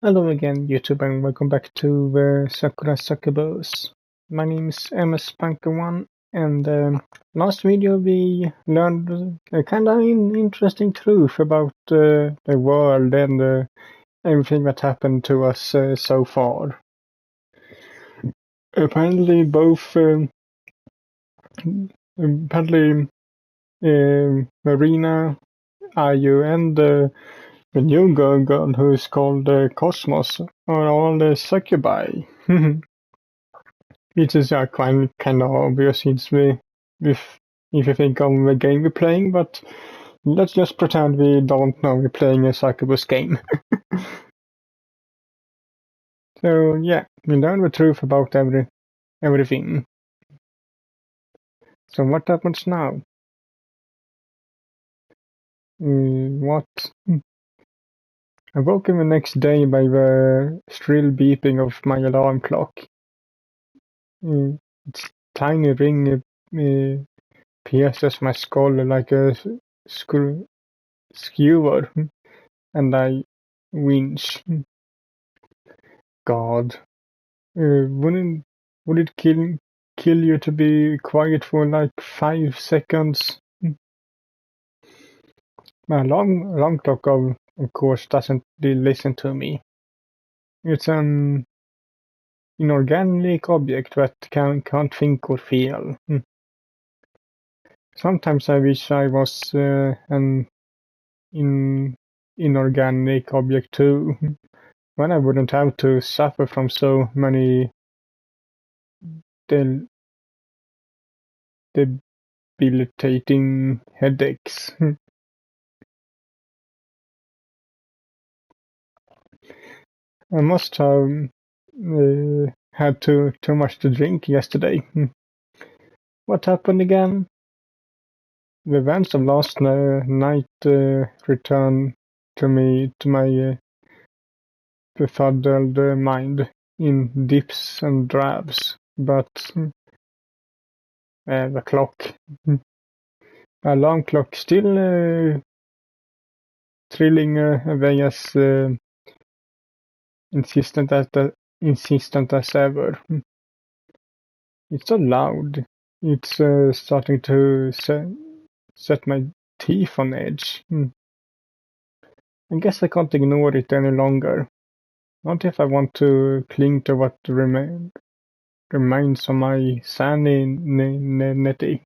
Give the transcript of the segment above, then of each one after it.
Hello again, YouTube, and welcome back to Sakura Succubus. My name is MS-Punker1, and last video we learned a kind of interesting truth about the world and everything that happened to us so far. Apparently, Marina, IU, and the new girl who is called Cosmos are all succubi. It is kind of obvious if you think of the game we're playing, but let's just pretend we don't know we're playing a Succubus game. So yeah, we learn the truth about everything. So what happens now? What? I woke up the next day by the shrill beeping of my alarm clock. Its tiny ring pierces my skull like a skewer, and I winch. God, would it kill you to be quiet for like 5 seconds? My alarm clock, of course, doesn't listen to me. It's an inorganic object that can't think or feel. Sometimes I wish I was an inorganic object too. Then I wouldn't have to suffer from so many debilitating headaches. I must have had too much to drink yesterday. What happened again? The events of last night returned to my befuddled mind in dips and drabs, but the clock, alarm clock, still thrilling away as insistent as ever. It's so loud. It's starting to set my teeth on edge. I guess I can't ignore it any longer. Not if I want to cling to what remains of my sanity.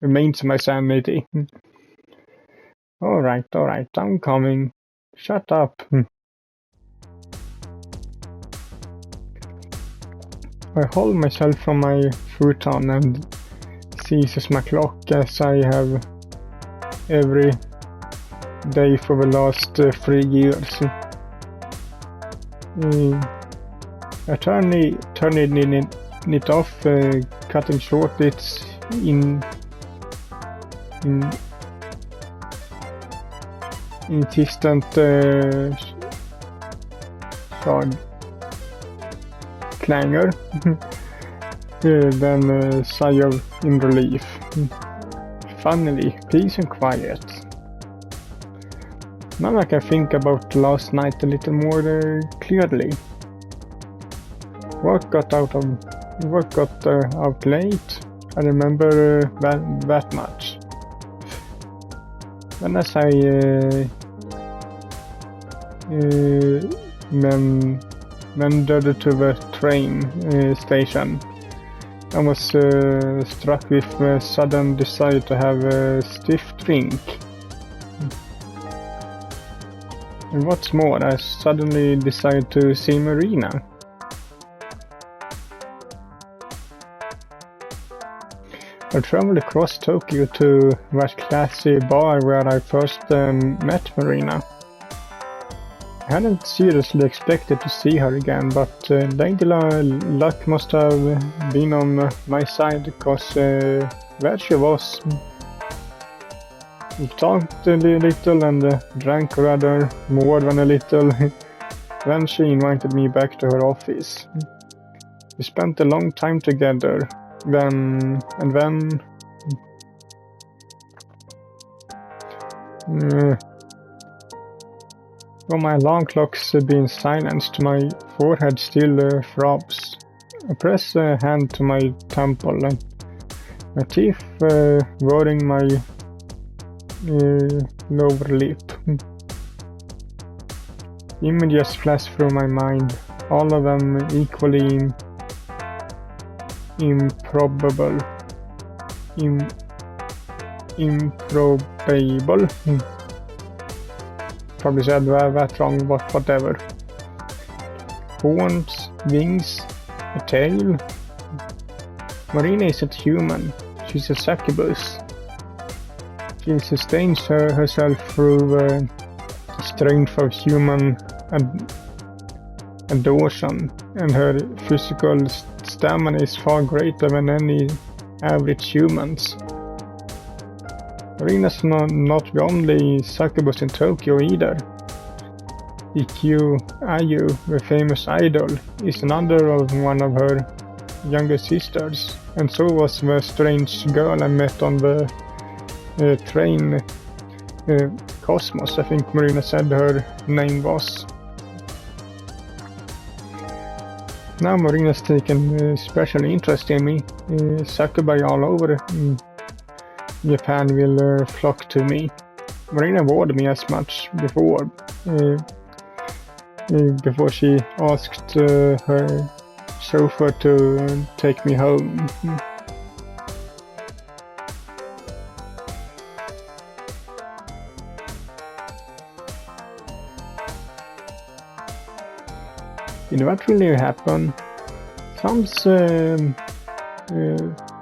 Remains of my sanity. Alright, I'm coming. Shut up. I hold myself from my futon and seizes my clock as I have every day for the last 3 years. I turn it off, cutting short its insistent clangor, then sigh in relief. Finally, peace and quiet. Now I can think about last night a little more clearly. Work got out late. I remember that much. Then as I meandered to the train station, I was struck with a sudden desire to have a stiff drink. And what's more, I suddenly decided to see Marina. I traveled across Tokyo to that classy bar where I first met Marina. I hadn't seriously expected to see her again, but Lady Luck must have been on my side, because there she was. We talked a little and drank rather more than a little. Then she invited me back to her office. We spent a long time together. Then Though my alarm clock's been silenced, my forehead still throbs. I press a hand to my temple, and my teeth worrying my lower lip. Images flash through my mind, all of them equally improbable. Improbable. Probably said that wrong, but whatever. Horns, wings, a tail. Marina isn't human. She's a succubus. She sustains herself through the strength of human adortion, and her physical stamina is far greater than any average human's. Marina's not the only succubus in Tokyo either. Ayu, the famous idol, is another of one of her younger sisters, and so was the strange girl I met on the train, Cosmos, I think Marina said her name was. Now Marina's taken special interest in me. Succubi all over Japan will flock to me. Marina warned me as much before she asked her chauffeur to take me home. Did that really happen? Sounds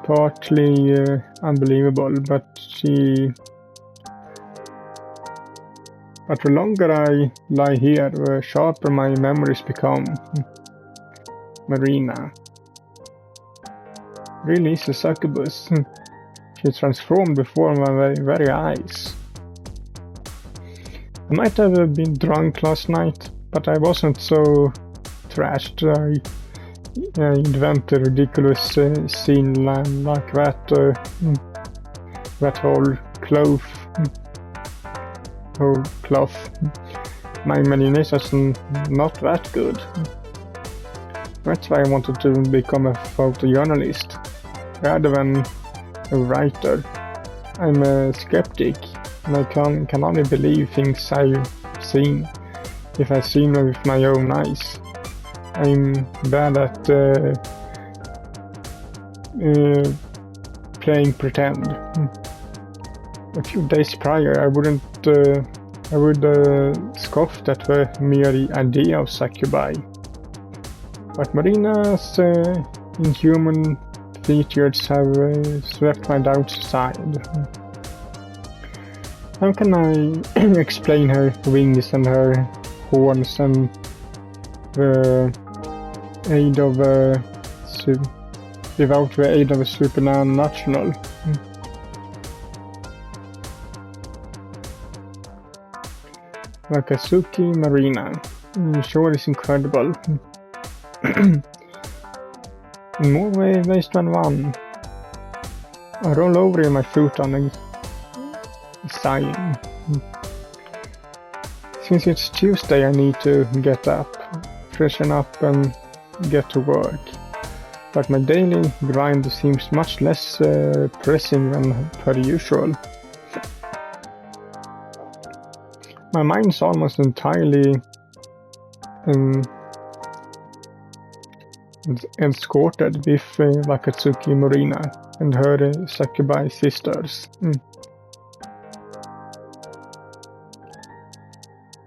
partly unbelievable, but the longer I lie here, the sharper my memories become. Marina really is a succubus. She transformed before my very eyes. I might have been drunk last night, but I wasn't so trashed. I invent a ridiculous scene like that whole cloth. My imagination's not that good. That's why I wanted to become a photojournalist rather than a writer. I'm a skeptic, and I can only believe things I've seen if I've seen them with my own eyes. I'm bad at playing pretend. A few days prior, I would scoffed at the mere idea of succubi. But Marina's inhuman features have swept my doubts aside. How can I explain her wings and her horns and the aid of without the aid of a supernatural? Wakatsuki Marina. Sure is incredible. In more ways than one. I roll over in my futon, sighing. Since it's Tuesday, I need to get up, freshen up and get to work. But my daily grind seems much less pressing than per usual. My mind's almost entirely escorted with Wakatsuki Marina and her succubi sisters.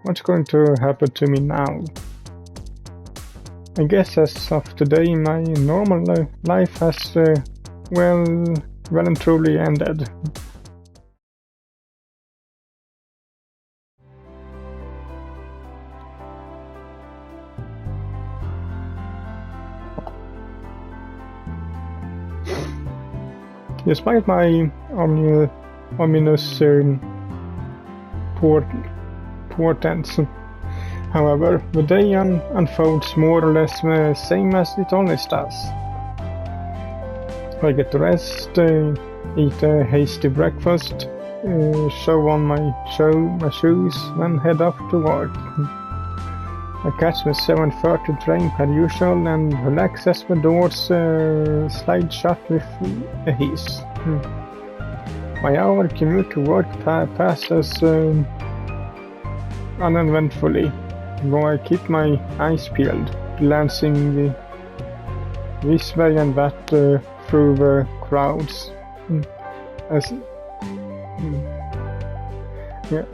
What's going to happen to me now? I guess as of today my normal life has well and truly ended. Despite my ominous portents, however, the day unfolds more or less the same as it always does. I get to rest, eat a hasty breakfast, show on my shoes, and head off to work. I catch the 7:30 train per usual and relax as the doors slide shut with ease. My hour commute to work passes uneventfully, though I keep my eyes peeled, glancing this way and that through the crowds.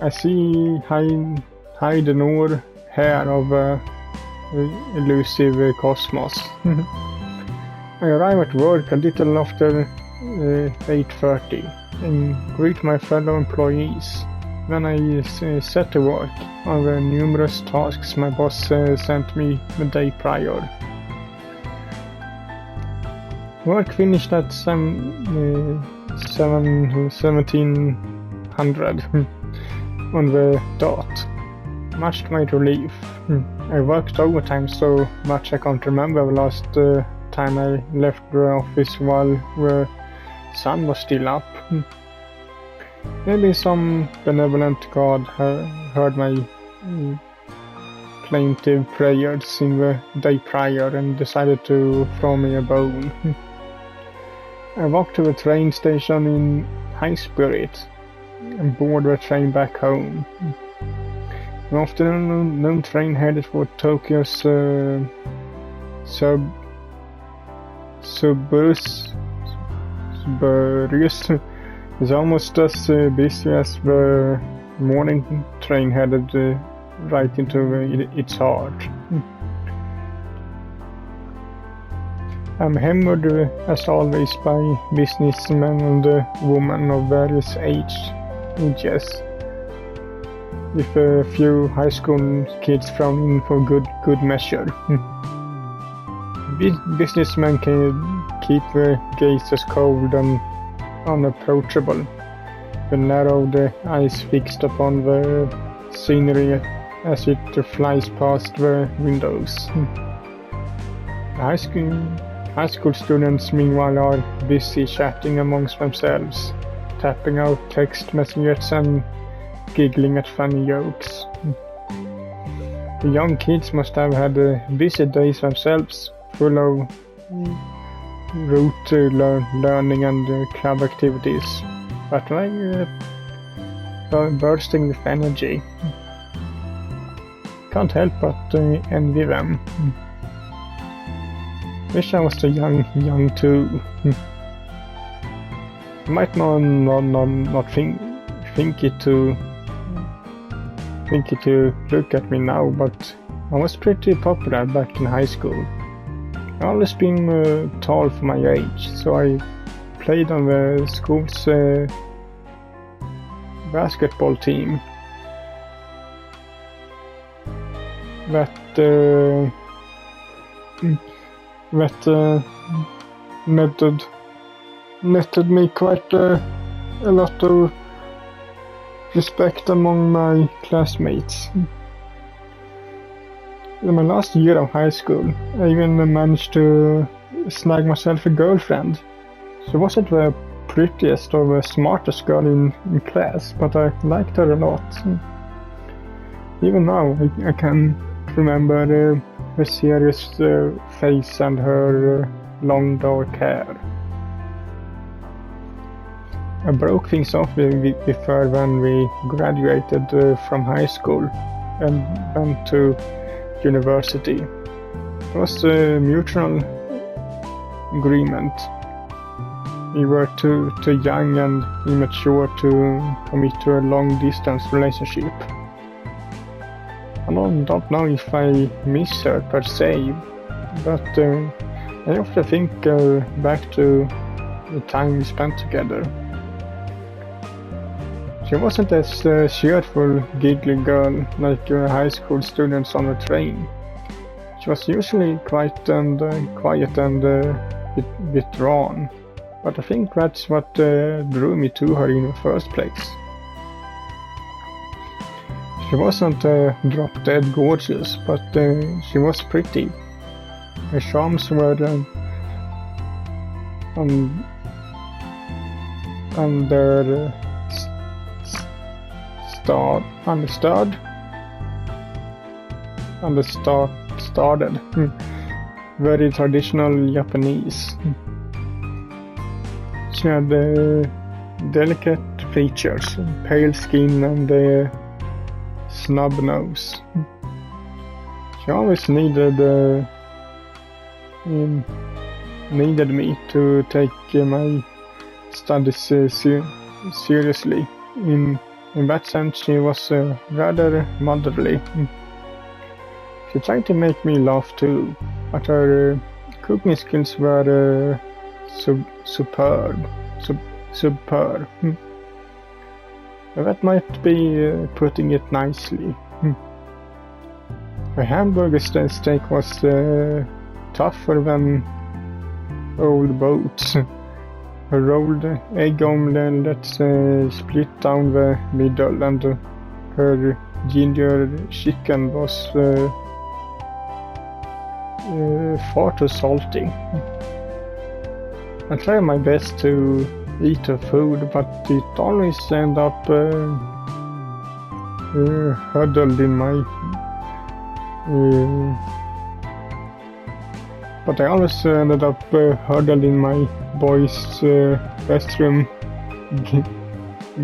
I see hide nor hair of elusive cosmos. I arrive at work a little after 8:30 and greet my fellow employees. Then I set to work on the numerous tasks my boss sent me the day prior. Work finished at 1700 on the dot. Much to my relief. I worked overtime so much I can't remember the last time I left the office while the sun was still up. Maybe some benevolent god heard my plaintive prayers in the day prior and decided to throw me a bone. I walked to the train station in high spirits and board the train back home. The afternoon train headed for Tokyo's suburbs is almost as busy as the morning train headed right into its heart. I'm hammered as always by businessmen and women of various ages, with a few high school kids thrown in for good measure. Businessmen can keep their gazes cold and unapproachable, the narrowed eyes fixed upon the scenery as it flies past the windows. High school students meanwhile are busy chatting amongst themselves, tapping out text messages and giggling at funny jokes. The young kids must have had busy days themselves, full of rote learning and club activities, but bursting with energy. Can't help but envy them. Wish I was so young too. Might not think it to look at me now, but I was pretty popular back in high school. I've always been tall for my age, so I played on the school's basketball team. That netted me quite a lot of respect among my classmates. In my last year of high school, I even managed to snag myself a girlfriend. She wasn't the prettiest or the smartest girl in class, but I liked her a lot. Even now, I can remember her serious face and her long dark hair. I broke things off with her when we graduated from high school and went to university. It was a mutual agreement. We were too young and immature to commit to a long-distance relationship. I don't know if I miss her per se, but I often think back to the time we spent together. She wasn't as cheerful, giggly girl like high school students on the train. She was usually quiet and withdrawn, but I think that's what drew me to her in the first place. She wasn't drop-dead gorgeous, but she was pretty. Her charms were started. Very traditional Japanese. She had delicate features, pale skin and a snub nose. She always needed me to take my studies seriously. In that sense, she was rather motherly. She tried to make me laugh too, but her cooking skills were superb. That might be putting it nicely. Her hamburger steak was tougher than old boats. Her rolled egg omelette split down the middle, and her ginger chicken was far too salty. I try my best to eat her food, but it always ends up huddled in my. But I always ended up huddled in my boy's restroom,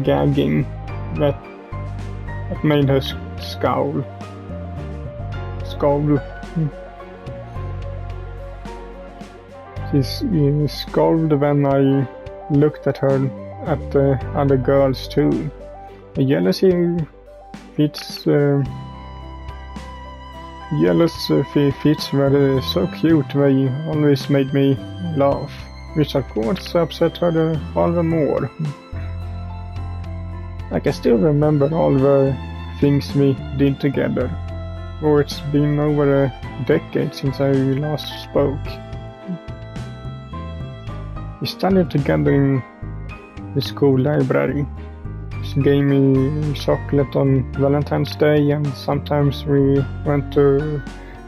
gagging. That made her scowl. She scolded when I looked at her at the other girls too. The jealousy fits were so cute. They always made me laugh, which of course upset her all the more. I can still remember all the things we did together. Oh, it's been over a decade since I last spoke. We studied together in the school library. She gave me chocolate on Valentine's Day, and sometimes we went to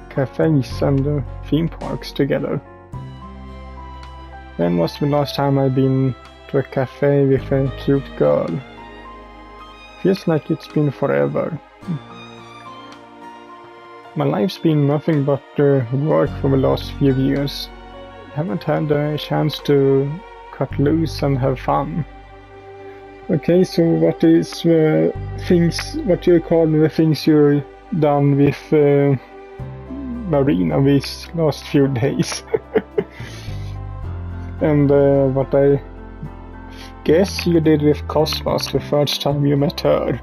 cafes and theme parks together. When was the last time I've been to a cafe with a cute girl? Feels like it's been forever. My life's been nothing but work for the last few years. Haven't had a chance to cut loose and have fun. Okay, so what is what do you call the things you've done with Marina these last few days? And what I guess you did with Cosmos the first time you met her.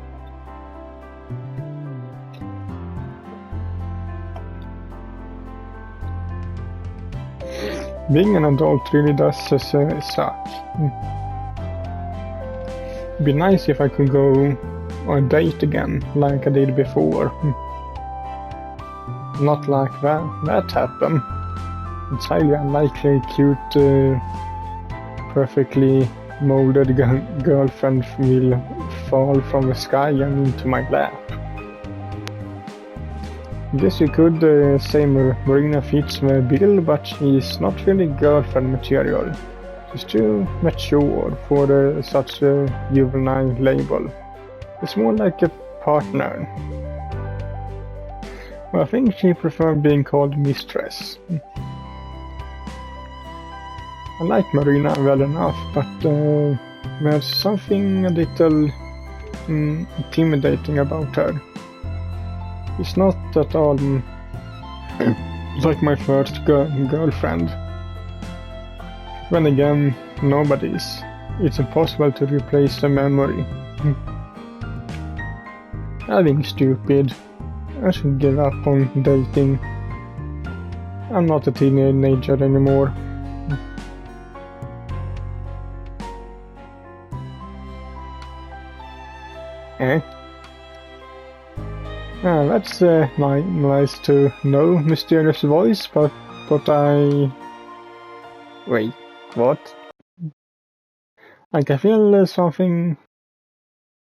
Being an adult really does suck. It'd be nice if I could go on a date again, like I did before. Not like that happened. It's highly unlikely a cute, perfectly molded girlfriend will fall from the sky and into my lap. Guess you could say Marina fits the bill, but she's not really girlfriend material. She's too mature for such a juvenile label. It's more like a partner. Well, I think she prefers being called mistress. I like Marina well enough, but there's something a little intimidating about her. It's not at all like my first girlfriend. Then again, nobody's. It's impossible to replace the memory. I'm being stupid. I should give up on dating. I'm not a teenager anymore. Eh? That's nice to know, mysterious voice, but I... Wait, what? I can feel something...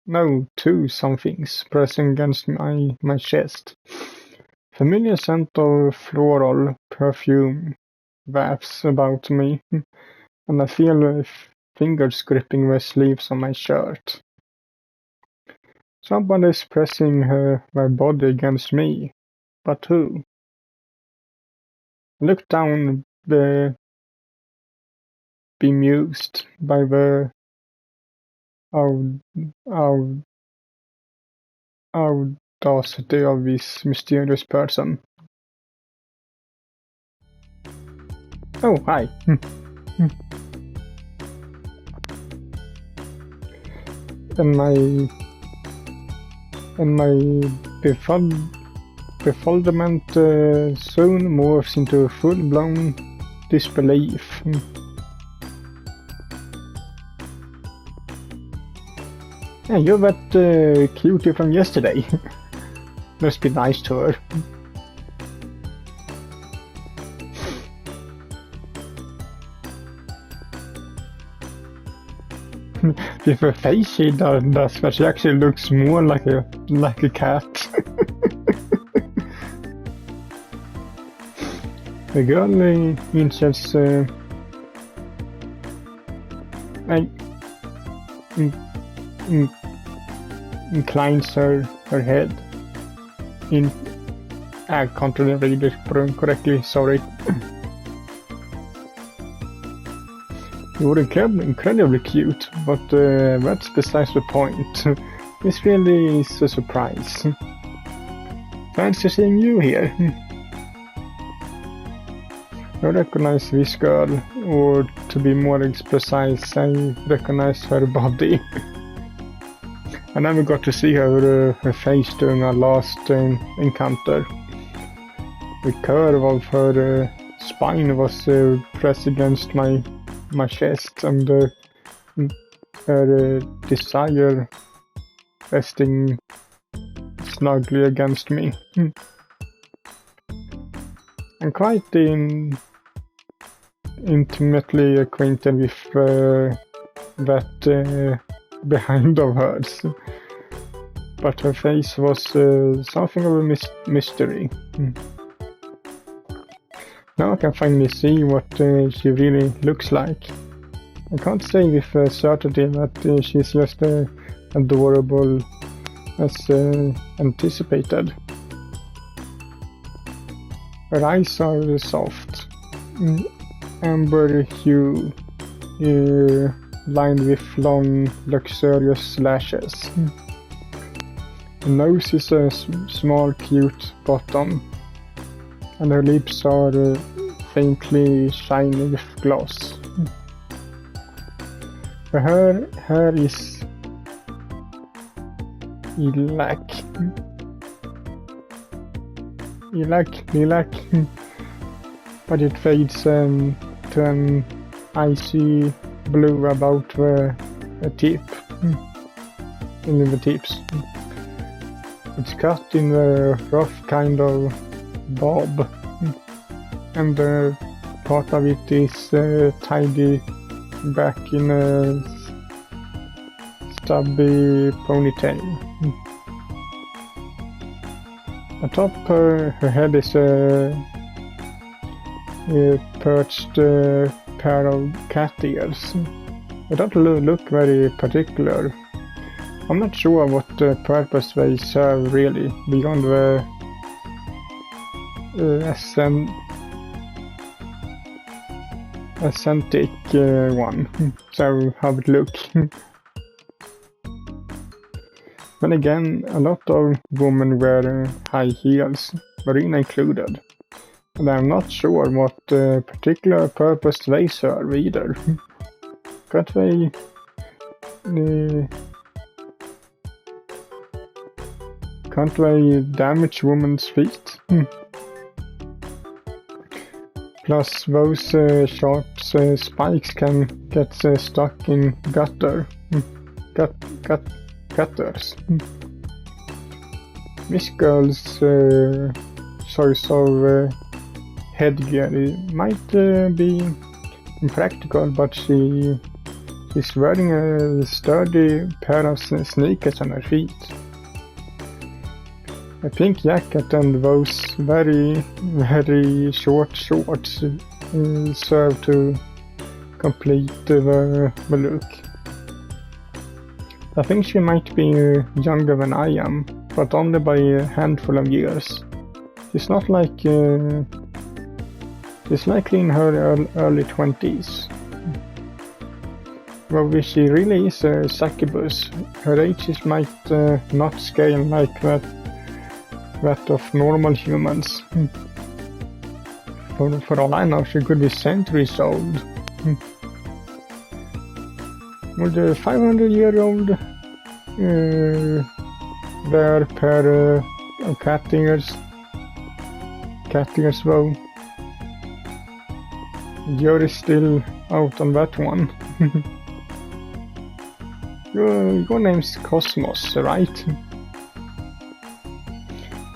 No, two somethings pressing against my chest. Familiar scent of floral perfume wafts about me, and I feel fingers gripping the sleeves of my shirt. Somebody is pressing my body against me. But who? I look down, bemused by the au- au- audacity of this mysterious person. Oh, hi. And my befuddlement soon morphs into full-blown disbelief. Yeah, you're that cutie from yesterday. Must be nice to her. With her face she does, but she actually looks more like a cat. The girl inches inclines her head. I can't really read it correctly, sorry. You're incredibly cute, but that's besides the point. This really is a surprise. Fancy seeing you here. I recognize this girl, or to be more precise, I recognize her body. I never got to see her face during our last encounter. The curve of her spine was pressed against my chest, and her desire resting snugly against me. I'm quite intimately acquainted with that behind of hers, but her face was something of a mystery. Now I can finally see what she really looks like. I can't say with certainty that she's just adorable as anticipated. Her eyes are soft, amber hue, lined with long, luxurious lashes. The nose is a small, cute bottom, and her lips are faintly shiny with gloss. Her hair is lilac, but it fades to an icy blue about the tip, in the tips. It's cut in a rough kind of bob, and part of it is tidy back in a stubby ponytail. Atop her head is a perched pair of cat ears. They don't look very particular. I'm not sure what purpose they serve really, beyond the aesthetic one. So how it look. Then again, a lot of women wear high heels, Marina included, and I'm not sure what particular purpose they serve either. Can't they damage women's feet? Plus, those sharp spikes can get stuck in gutters. This girl's choice of headgear might be impractical, but she's wearing a sturdy pair of sneakers on her feet. A pink jacket and those very short shorts serve to complete the look. I think she might be younger than I am, but only by a handful of years. She's not like... she's likely in her early 20s. Well, if she really is a succubus, her age might not scale like that of normal humans. For all I know, she could be centuries old. Would a 500-year-old there per cat ears though? Jury's still out on that one. Your name's Cosmos, right?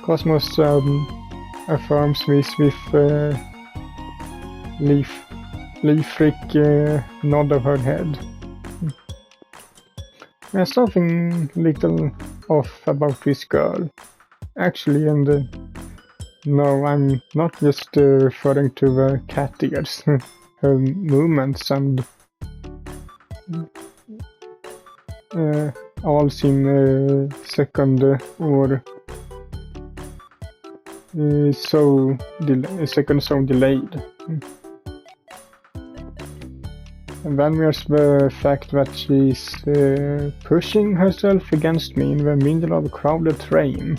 Cosmos affirms this with leaf-freak nod of her head. There's something little off about this girl, actually, and no, I'm not just referring to the cat ears. Her movements and all seem second so delayed. And then there's the fact that she's pushing herself against me in the middle of a crowded train.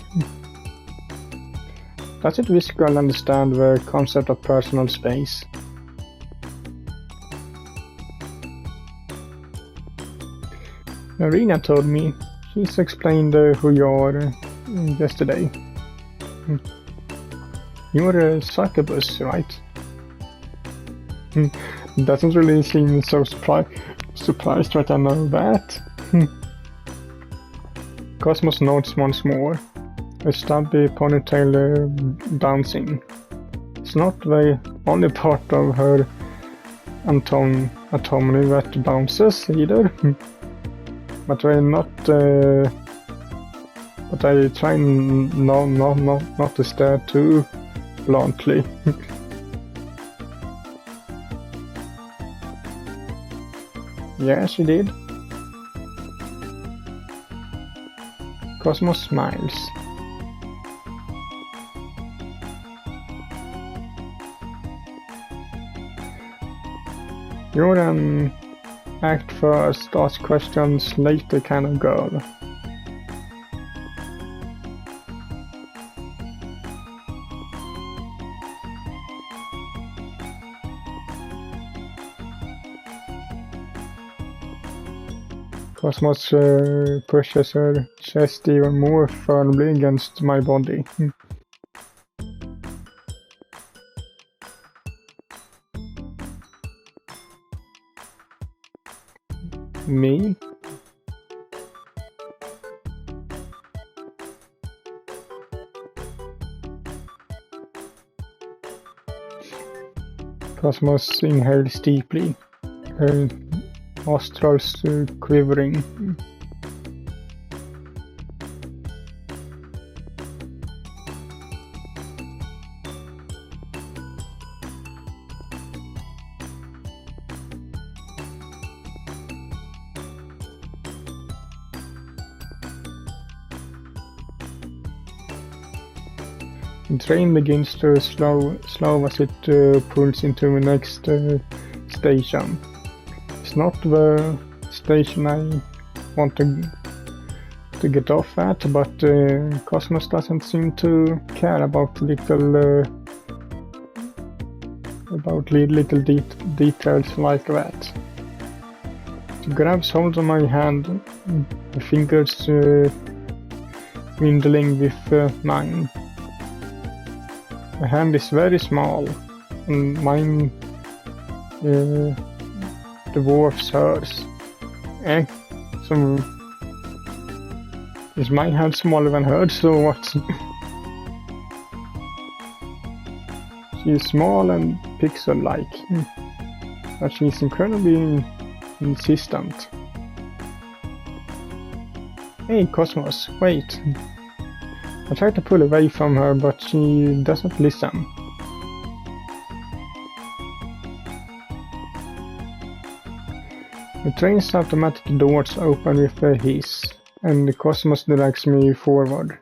Doesn't this girl understand the concept of personal space? Marina told me. She's explained who you are yesterday. You're a succubus, right? Doesn't really seem so surprised that I know that. Cosmos nods once more, a stubby ponytail bouncing. It's not the only part of her anatomy that bounces either. But I try not to stare too bluntly. Yeah, she did. Cosmos smiles. You're an act first, ask questions later kind of girl. Cosmos pushes her chest even more firmly against my body. Me? Cosmos inhales deeply, her nostrils quivering. The train begins to slow as it pulls into the next station. It's not the station I want to get off at, but Cosmos doesn't seem to care about little details like that. She grabs hold of my hand, her fingers dwindling with mine. My hand is very small, and mine dwarfs hers. So is my hand smaller than hers, or what? She's small and pixel-like, but she's incredibly insistent. Hey, Cosmos, wait. I try to pull away from her, but she doesn't listen. The train's automatic doors open with a hiss, and the cosmos drags me forward.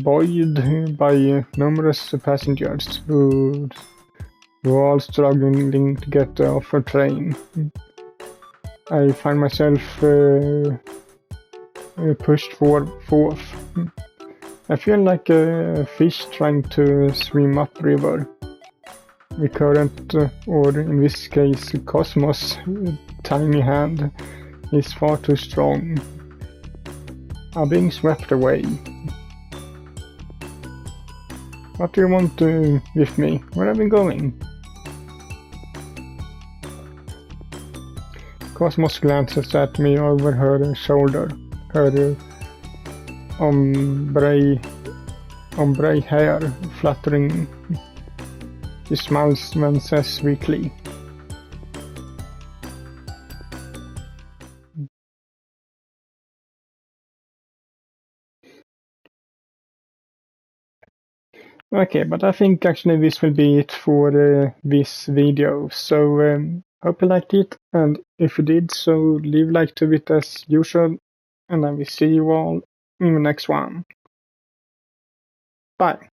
Buoyed by numerous passengers who are all struggling to get off a train. I find myself pushed forth. I feel like a fish trying to swim upriver. The current, or in this case cosmos, tiny hand is far too strong. I'm being swept away. What do you want with me? Where are we going? Cosmos glances at me over her shoulder, her ombre hair fluttering. She smiles and says weakly, okay, but I think actually this will be it for this video. So hope you liked it, and if you did, so leave a like to it as usual, and I will see you all in the next one. Bye.